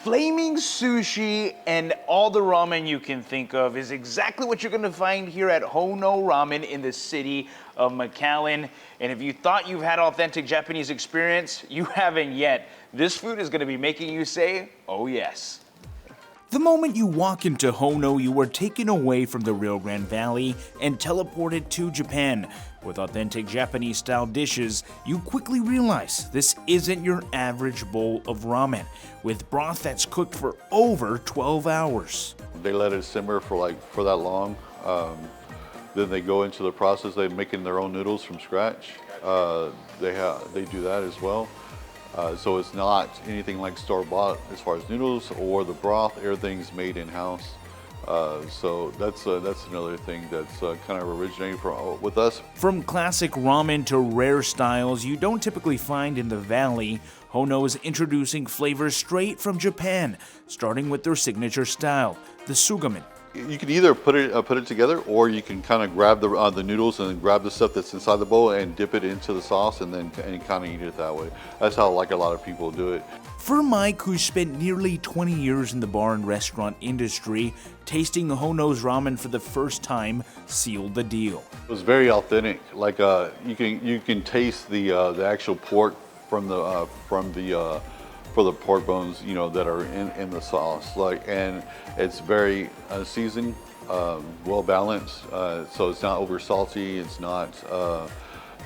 Flaming sushi and all the ramen you can think of is exactly what you're gonna find here at Honoo Ramen in the city of McAllen. And if you thought you've had authentic Japanese experience, you haven't yet. This food is gonna be making you say, oh yes. The moment you walk into Honoo, you are taken away from the Rio Grande Valley and teleported to Japan. With authentic Japanese-style dishes, you quickly realize this isn't your average bowl of ramen, with broth that's cooked for over 12 hours. They let it simmer for that long. Then they go into the process. They're making their own noodles from scratch. They do that as well. So it's not anything like store-bought as far as noodles or the broth. Everything's made in-house. So that's another thing that's kind of originating with us. From classic ramen to rare styles you don't typically find in the valley, Honoo is introducing flavors straight from Japan, starting with their signature style, the sugamen. You can either put it together, or you can kind of grab the noodles and grab the stuff that's inside the bowl and dip it into the sauce and kind of eat it that way. That's how a lot of people do it. For Mike, who spent nearly 20 years in the bar and restaurant industry, tasting Honoo's ramen for the first time sealed the deal. It was very authentic. Like you can taste the actual pork from the pork bones, you know, that are in the sauce. And it's very seasoned, well balanced. So it's not over salty. It's not,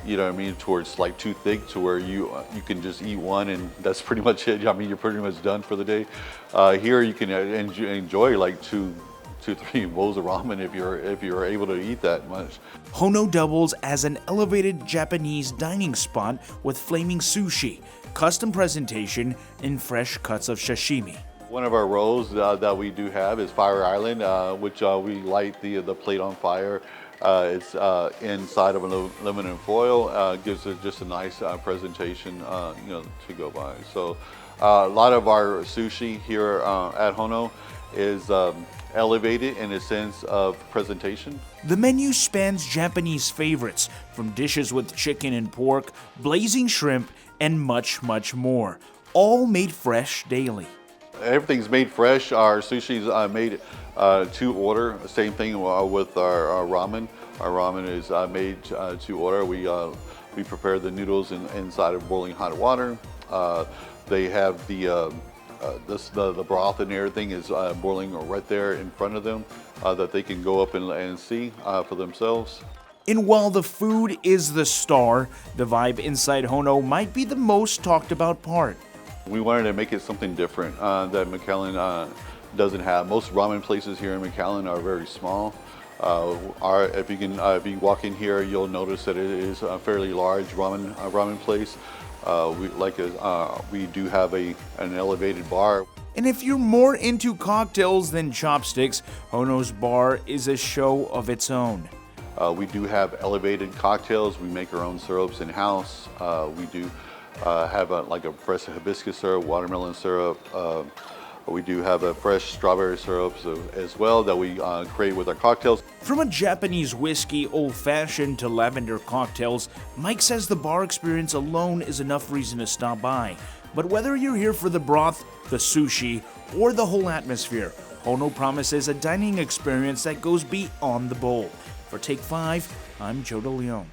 you know what I mean, towards like too thick to where you can just eat one and that's pretty much it. I mean, you're pretty much done for the day. Here you can enjoy like two, 3 bowls of ramen if you're able to eat that much. Honoo doubles as an elevated Japanese dining spot with flaming sushi, custom presentation, and fresh cuts of sashimi. One of our rolls that we do have is Fire Island, which we light the plate on fire. It's inside of aluminum foil, gives it just a nice presentation, you know, to go by. So a lot of our sushi here at Honoo is elevated in a sense of presentation. The menu spans Japanese favorites, from dishes with chicken and pork, blazing shrimp, and much, much more, all made fresh daily. Everything's made fresh. Our sushi's made to order. Same thing with our ramen. Our ramen is made to order. We prepare the noodles inside of boiling hot water. They have the broth and everything is boiling right there in front of them that they can go up and see for themselves. And while the food is the star, the vibe inside Honoo might be the most talked about part. We wanted to make it something different that McAllen doesn't have. Most ramen places here in McAllen are very small. If you walk in here, you'll notice that it is a fairly large ramen place. We do have an elevated bar. And if you're more into cocktails than chopsticks, Honoo's bar is a show of its own. We do have elevated cocktails. We make our own syrups in-house. We do have a fresh hibiscus syrup, watermelon syrup. We do have a fresh strawberry syrup as well that we create with our cocktails. From a Japanese whiskey, old-fashioned to lavender cocktails, Mike says the bar experience alone is enough reason to stop by. But whether you're here for the broth, the sushi, or the whole atmosphere, Honoo promises a dining experience that goes beyond the bowl. For Take 5, I'm Joe DeLeon.